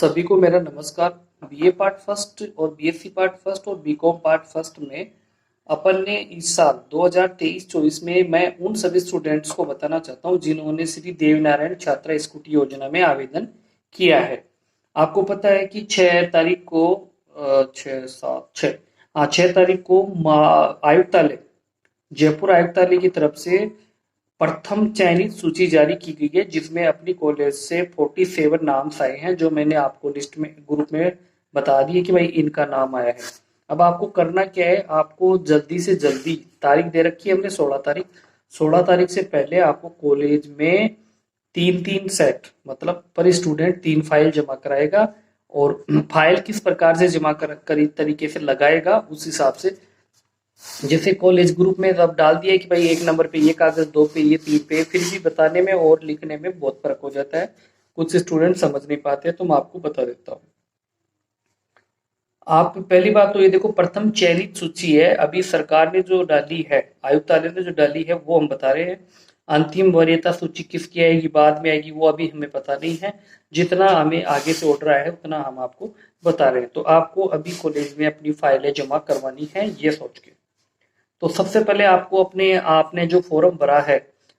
सभी को मेरा नमस्कार। बीए पार्ट फर्स्ट और बीएससी पार्ट फर्स्ट और बीकॉम पार्ट फर्स्ट में अपन ने इस साल 2023-24 में मैं उन सभी स्टूडेंट्स को बताना चाहता हूं जिन्होंने श्री देवनारायण छात्रा स्कूटी योजना में आवेदन किया है। आपको पता है कि 6 तारीख को 6 तारीख को आयुक्तालय जयपुर आयुक्तालय की तरफ से प्रथम चयनित सूची जारी की गई है, जिसमें अपनी कॉलेज से 47 नाम्स आए हैं, जो मैंने आपको लिस्ट में ग्रुप में बता दिए कि भाई इनका नाम आया है। अब आपको करना क्या है, आपको जल्दी से जल्दी, तारीख दे रखी है हमने 16 तारीख, 16 तारीख से पहले आपको कॉलेज में तीन तीन सेट, मतलब पर स्टूडेंट 3 फाइल जमा कराएगा। और फाइल किस प्रकार से जमा कर तरीके से लगाएगा, उस हिसाब से जैसे कॉलेज ग्रुप में अब डाल दिया कि भाई 1 नंबर पे ये कागज, 2 पे ये, 3 पे, फिर भी बताने में और लिखने में बहुत फर्क हो जाता है। कुछ स्टूडेंट समझ नहीं पाते, तो मैं आपको बता देता हूँ। आप पहली बात तो ये देखो, प्रथम चयनित सूची है, अभी सरकार ने जो डाली है, आयुक्तालय ने जो डाली है, वो हम बता रहे हैं। अंतिम वरीयता सूची किसकी आएगी, बाद में आएगी, वो अभी हमें पता नहीं है। जितना हमें आगे से ऑर्डर आया है उतना हम आपको बता रहे हैं। तो आपको अभी कॉलेज में अपनी फाइलें जमा करवानी है, ये सोच के। तो सबसे पहले आपको अपने आपने जो फॉर्म भरा है,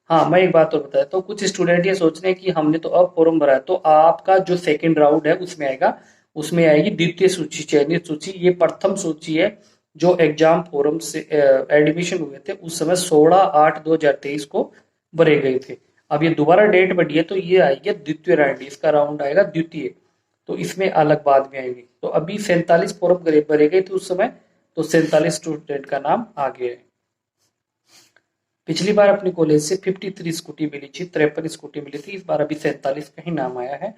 हाँ मैं एक बात और बताया, तो कुछ स्टूडेंट ये सोच रहे हैं कि हमने तो अब फॉर्म भरा है, तो आपका जो सेकंड राउंड है उसमें आएगा, उसमें आएगी द्वितीय सूची, चयनित सूची। ये प्रथम सूची है, जो एग्जाम फॉर्म से एडमिशन हुए थे उस समय 16/8/2023 को भरे गए थे। अब ये दोबारा डेट बढ़ी है, तो ये आएगी द्वितीय राउंड, इसका राउंड आएगा द्वितीय, तो इसमें अलग बाद में आएंगे। तो अभी 47 फॉर्म भरे गए थे उस समय, तो 47 स्टूडेंट का नाम आ गया है। पिछली बार अपनी कॉलेज से 53 स्कूटी मिली थी, 53 स्कूटी मिली थी, इस बार अभी 47 का ही नाम आया है।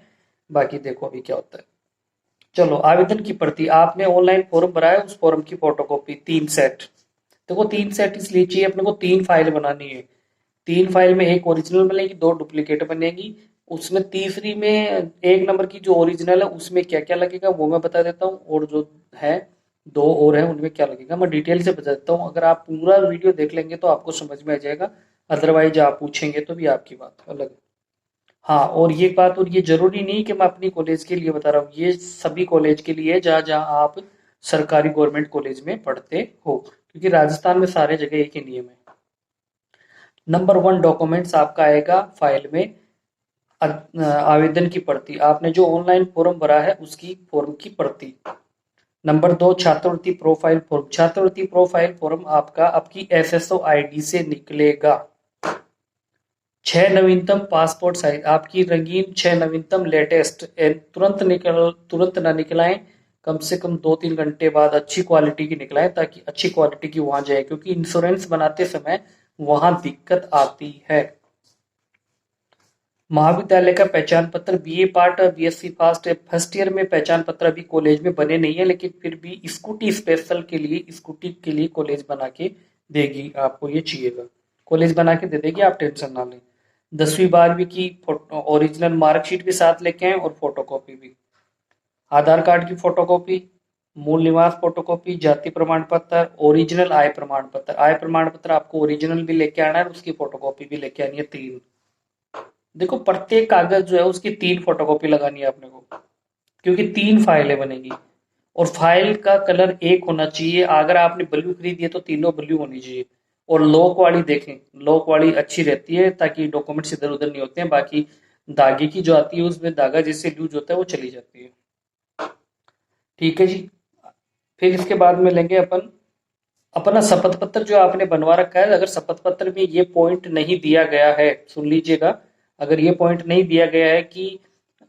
बाकी देखो अभी क्या होता है। चलो, आवेदन की प्रति, आपने ऑनलाइन फॉर्म भरा है, उस फॉर्म की फोटोकॉपी 3 सेट। देखो 3 सेट इसलिए चाहिए, अपने को 3 फाइल बनानी है। 3 फाइल में एक ओरिजिनल बनेगी, 2 डुप्लीकेट बनेगी। उसमें तीसरी में 1 नंबर की जो ओरिजिनल है उसमें क्या क्या लगेगा वो मैं बता देता हूँ, और जो है 2 और है उनमें क्या लगेगा मैं डिटेल से बता देता हूँ। अगर आप पूरा वीडियो देख लेंगे तो आपको समझ में आ जाएगा, अदरवाइज आप पूछेंगे तो भी आपकी बात अलग है। हाँ, और ये बात, और ये जरूरी नहीं कि मैं अपनी कॉलेज के लिए बता रहा हूँ, ये सभी कॉलेज के लिए जहाँ जहाँ आप सरकारी गवर्नमेंट कॉलेज में पढ़ते हो, क्योंकि राजस्थान में सारे जगह एक ही नियम है। नंबर 1 डॉक्यूमेंट्स आपका आएगा फाइल में, आवेदन की प्रति, आपने जो ऑनलाइन फॉर्म भरा है उसकी फॉर्म की प्रति। नंबर 2 छात्रवृत्ति प्रोफाइल फॉर्म, छात्रवृत्ति प्रोफाइल फॉर्म आपका आपकी एसएसओ आईडी से निकलेगा। 6 नवीनतम पासपोर्ट साइज, आपकी रंगीन 6 नवीनतम लेटेस्ट, तुरंत ना निकलाएं, कम से कम 2-3 घंटे बाद अच्छी क्वालिटी की निकलाएं, ताकि अच्छी क्वालिटी की वहां जाए, क्योंकि इंश्योरेंस बनाते समय वहां दिक्कत आती है। महाविद्यालय का पहचान पत्र, बीए पार्ट और बीएससी फास्ट फर्स्ट ईयर में पहचान पत्र अभी कॉलेज में बने नहीं है, लेकिन फिर भी स्कूटी स्पेशल के लिए, स्कूटी के लिए कॉलेज बना के देगी, आपको ये चाहिएगा, कॉलेज बना के दे देगी, आप टेंशन ना लें। 10वीं 12वीं की ओरिजिनल मार्कशीट भी साथ लेके आए, और फोटोकॉपी भी, आधार कार्ड की फोटोकॉपी, मूल निवास फोटोकॉपी, जाति प्रमाण पत्र, ओरिजिनल आय प्रमाण पत्र, आय प्रमाण पत्र आपको ओरिजिनल भी लेके आना है और उसकी फोटोकॉपी भी लेके आनी है, 3। देखो प्रत्येक कागज जो है उसकी 3 फोटोकॉपी लगानी है अपने को, क्योंकि 3 फाइलें बनेगी, और फाइल का कलर एक होना चाहिए। अगर आपने ब्लू खरीदी है तो तीनों ब्लू होनी चाहिए। और लॉक वाली देखें, लॉक वाली अच्छी रहती है, ताकि डॉक्यूमेंट्स इधर उधर नहीं होते हैं। बाकी धागे की जो आती है उसमें धागा जिससे लूज होता है वो चली जाती है। ठीक है जी। फिर इसके बाद में लेंगे अपन अपना शपथ पत्र जो आपने बनवा रखा है। अगर शपथ पत्र में ये पॉइंट नहीं दिया गया है, सुन लीजिएगा, अगर ये पॉइंट नहीं दिया गया है कि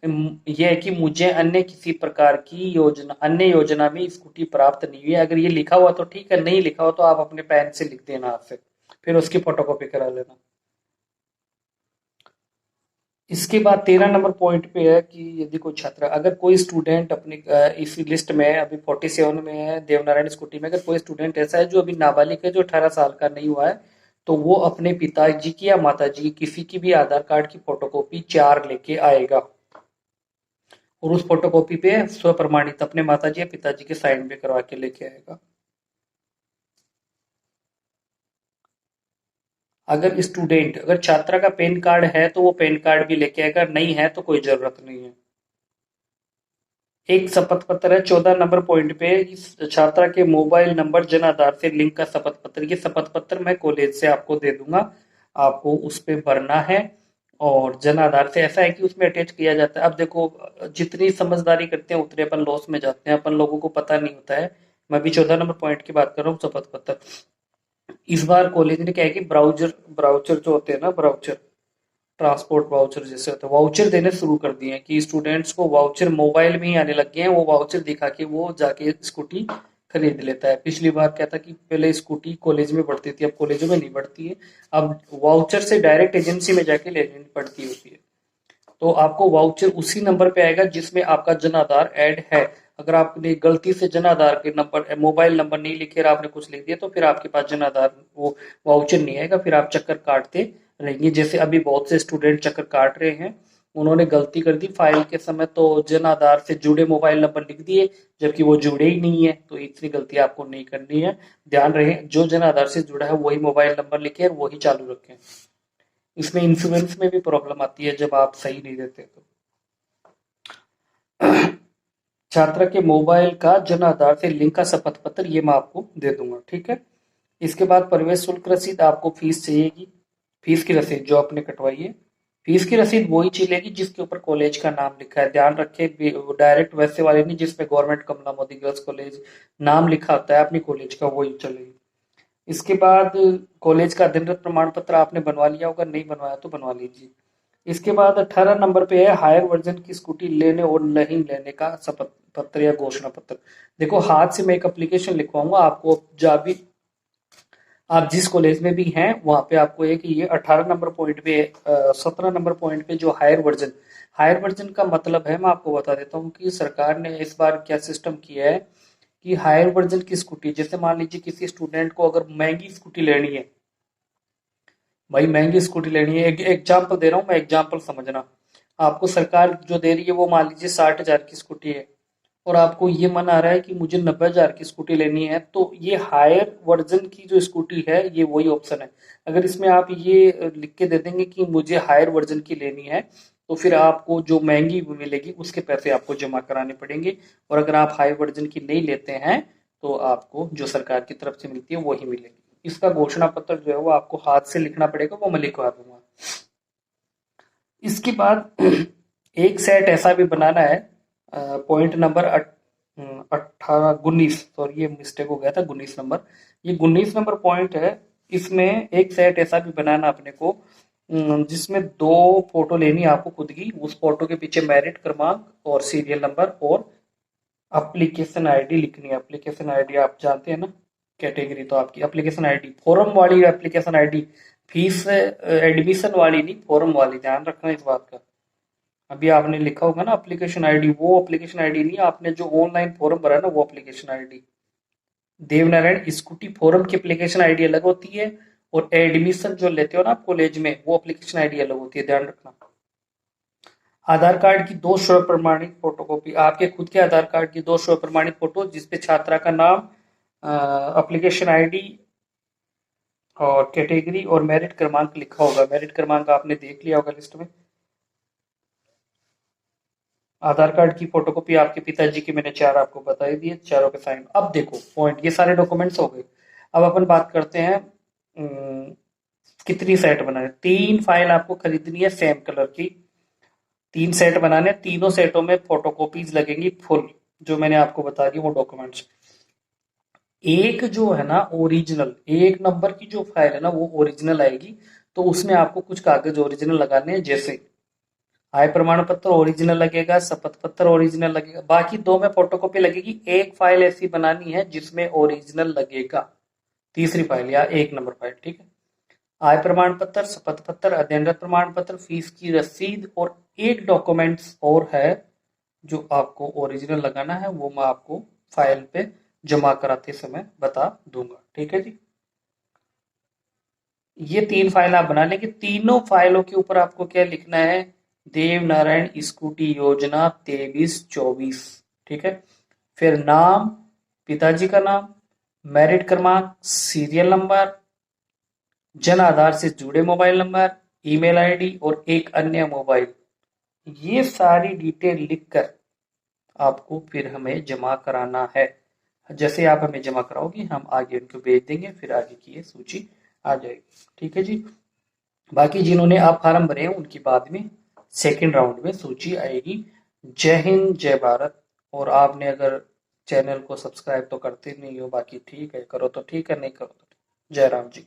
यह है कि मुझे अन्य किसी प्रकार की योजना, अन्य योजना में स्कूटी प्राप्त नहीं हुई है, अगर ये लिखा हुआ तो ठीक है, नहीं लिखा हुआ तो आप अपने पेन से लिख देना हाथ से, फिर उसकी फोटोकॉपी करा लेना। इसके बाद 13 नंबर पॉइंट पे है कि यदि कोई छात्र, अगर कोई स्टूडेंट अपनी इसी लिस्ट में अभी 47 में है देवनारायण स्कूटी में, अगर कोई स्टूडेंट ऐसा है जो अभी नाबालिग है, जो 18 साल का नहीं हुआ है, तो वो अपने पिताजी की या माताजी की किसी की भी आधार कार्ड की फोटोकॉपी 4 लेके आएगा, और उस फोटोकॉपी पे स्व प्रमाणित अपने माताजी या पिताजी के साइन भी करवा के लेके आएगा। अगर छात्रा का पैन कार्ड है तो वो पैन कार्ड भी लेके आएगा, नहीं है तो कोई जरूरत नहीं है। एक शपथ पत्र है 14 नंबर पॉइंट पे, इस छात्रा के मोबाइल नंबर जन आधार से लिंक का शपथ पत्र। ये शपथ पत्र मैं कॉलेज से आपको दे दूंगा, आपको उस पे भरना है। और जन आधार से ऐसा है कि उसमें अटैच किया जाता है। अब देखो, जितनी समझदारी करते हैं उतने अपन लॉस में जाते हैं, अपन लोगों को पता नहीं होता है। मैं भी 14 नंबर पॉइंट की बात कर रहा हूँ, शपथ पत्र। इस बार कॉलेज ने क्या है कि ब्राउजर ब्राउचर जो होते हैं ना, ब्राउचर ट्रांसपोर्ट वाउचर जैसे होते हैं, वाउचर देने शुरू कर दिए हैं कि स्टूडेंट्स को वाउचर मोबाइल में ही आने लग गए हैं। वो वाउचर दिखा के वो जाके स्कूटी खरीद लेता है। पिछली बार क्या था कि पहले स्कूटी कॉलेज में बढ़ती थी, अब कॉलेजों में नहीं बढ़ती है। अब वाउचर से डायरेक्ट एजेंसी में जाके लेनी पड़ती होती है। तो आपको वाउचर उसी नंबर पे आएगा जिसमें आपका जन आधार ऐड है। अगर आपने गलती से जन आधार के नंबर मोबाइल नंबर नहीं लिखे और आपने कुछ लिख दिया तो फिर आपके पास जन आधार वो वाउचर नहीं आएगा, फिर आप चक्कर काटते रहेंगे। जैसे अभी बहुत से स्टूडेंट चक्कर काट रहे हैं, उन्होंने गलती कर दी फाइल के समय, तो जन आधार से जुड़े मोबाइल नंबर लिख दिए जबकि वो जुड़े ही नहीं है। तो इतनी गलती आपको नहीं करनी है। ध्यान रहे, जो जन आधार से जुड़ा है वही मोबाइल नंबर लिखे और वही चालू रखें। इसमें इंश्योरेंस में भी प्रॉब्लम आती है जब आप सही नहीं देते तो। छात्रा के मोबाइल का जन आधार से लिंक का शपथ पत्र ये मैं आपको दे दूंगा, ठीक है। इसके बाद प्रवेश शुल्क रसीद, आपको फीस चाहिएगी। फीस की रसीद जो आपने कटवाई है, फीस की रसीद वही चलेगी जिसके ऊपर कॉलेज का नाम लिखा है। ध्यान रखें, डायरेक्ट वैसे वाले नहीं जिसमें गवर्नमेंट कमला मोदी गर्ल्स कॉलेज नाम लिखा होता है अपनी कॉलेज का, वही चलेगी। इसके बाद कॉलेज का अध्ययनरत प्रमाण पत्र आपने बनवा लिया होगा, नहीं बनवाया तो बनवा लीजिए। इसके बाद 18 नंबर पे है हायर वर्जन की स्कूटी लेने और नहीं लेने का शपथ पत्र या घोषणा पत्र। देखो, हाथ से मैं एक एप्लीकेशन लिखवाऊंगा आपको, जब भी आप जिस कॉलेज में भी हैं वहां पे आपको एक ये 18 नंबर पॉइंट पे 17 नंबर पॉइंट पे जो हायर वर्जन का मतलब है, मैं आपको बता देता हूँ कि सरकार ने इस बार क्या सिस्टम किया है कि हायर वर्जन की स्कूटी, जैसे मान लीजिए किसी स्टूडेंट को अगर महंगी स्कूटी लेनी है, भाई महंगी स्कूटी लेनी है, एक एग्जाम्पल दे रहा हूँ मैं, एग्जाम्पल समझना। आपको सरकार जो दे रही है वो मान लीजिए 60,000 की स्कूटी है, और आपको ये मन आ रहा है कि मुझे 90,000 की स्कूटी लेनी है, तो ये हायर वर्जन की जो स्कूटी है ये वही ऑप्शन है। अगर इसमें आप ये लिख के दे देंगे कि मुझे हायर वर्जन की लेनी है, तो फिर आपको जो महंगी मिलेगी उसके पैसे आपको जमा कराने पड़ेंगे। और अगर आप हाई वर्जन की नहीं लेते हैं तो आपको जो सरकार की तरफ से मिलती है वही मिलेगी। इसका घोषणा पत्र जो है वो आपको हाथ से लिखना पड़ेगा, वो मैं लिखवा दूंगा। इसके बाद एक सेट ऐसा भी बनाना है, पॉइंट नंबर 18 19, सॉरी ये मिस्टेक हो गया था, 19 नंबर, ये 19 नंबर पॉइंट है। इसमें एक सेट ऐसा भी बनाना अपने को, जिसमें दो फोटो लेनी है आपको खुद की, उस फोटो के पीछे मेरिट क्रमांक और सीरियल नंबर और एप्लीकेशन आईडी लिखनी है। एप्लीकेशन आईडी आप जानते हैं ना, कैटेगरी तो आपकी एप्लीकेशन आईडी, फॉर्म वाली एप्लीकेशन आईडी, फीस एडमिशन वाली नहीं, फॉर्म वाली, ध्यान रखना इस बात का। अभी आपने लिखा होगा ना एप्लीकेशन आईडी, वो एप्लीकेशन आईडी नहीं, आपने जो ऑनलाइन फॉर्म भरा ना वो application ID. Devnarayan scooty form की एप्लीकेशन आईडी अलग होती है, और एडमिशन जो लेते हो ना आप कॉलेज में, वो एप्लीकेशन आईडी अलग होती है, ध्यान रखना। आधार कार्ड की दो स्व प्रमाणित फोटोकॉपी, आपके खुद के आधार कार्ड की दो स्व प्रमाणित फोटो जिसपे छात्रा का नाम, एप्लीकेशन आईडी और कैटेगरी और मेरिट क्रमांक लिखा होगा। मेरिट क्रमांक आपने देख लिया होगा लिस्ट में। आधार कार्ड की फोटोकॉपी आपके पिताजी की मैंने चार आपको बता ही दिए, चारों के साइन। अब देखो पॉइंट, ये सारे डॉक्यूमेंट्स हो गए। अब अपन बात करते हैं कितनी सेट बनाए। 3 फाइल आपको खरीदनी है सेम कलर की, 3 सेट बनाने, तीनों सेटों में फोटोकॉपीज लगेंगी फुल, जो मैंने आपको बता दी वो डॉक्यूमेंट्स। एक जो है ना ओरिजिनल, 1 नंबर की जो फाइल है ना वो ओरिजिनल आएगी, तो उसमें आपको कुछ कागज ओरिजिनल लगाने हैं, जैसे आय प्रमाण पत्र ओरिजिनल लगेगा, शपथ पत्र ओरिजिनल लगेगा, बाकी दो में फोटोकॉपी लगेगी। एक फाइल ऐसी बनानी है जिसमें ओरिजिनल लगेगा, तीसरी फाइल या 1 नंबर फाइल, ठीक है। आय प्रमाण पत्र, शपथ पत्र, अध्ययनरत प्रमाण पत्र, फीस की रसीद, और एक डॉक्यूमेंट्स और है जो आपको ओरिजिनल लगाना है, वो मैं आपको फाइल पे जमा कराते समय बता दूंगा, ठीक है जी। ये 3 फाइल आप बना लेंगे, तीनों फाइलों के ऊपर आपको क्या लिखना है, देव नारायण स्कूटी योजना 23-24, ठीक है। फिर नाम, पिताजी का नाम, मेरिट क्रमांक, सीरियल नंबर, जन आधार से जुड़े मोबाइल नंबर, ईमेल आईडी और एक अन्य मोबाइल, ये सारी डिटेल लिखकर आपको फिर हमें जमा कराना है। जैसे आप हमें जमा कराओगे हम आगे उनको भेज देंगे, फिर आगे की ये सूची आ जाएगी। ठीक है जी। बाकी जिन्होंने आप फार्म भरे हैं उनकी बाद में सेकंड राउंड में सूची आएगी। जय हिंद, जय भारत। और आपने अगर चैनल को सब्सक्राइब तो करते नहीं हो, बाकी ठीक है, करो तो ठीक है, नहीं करो तो ठीक। जय राम जी।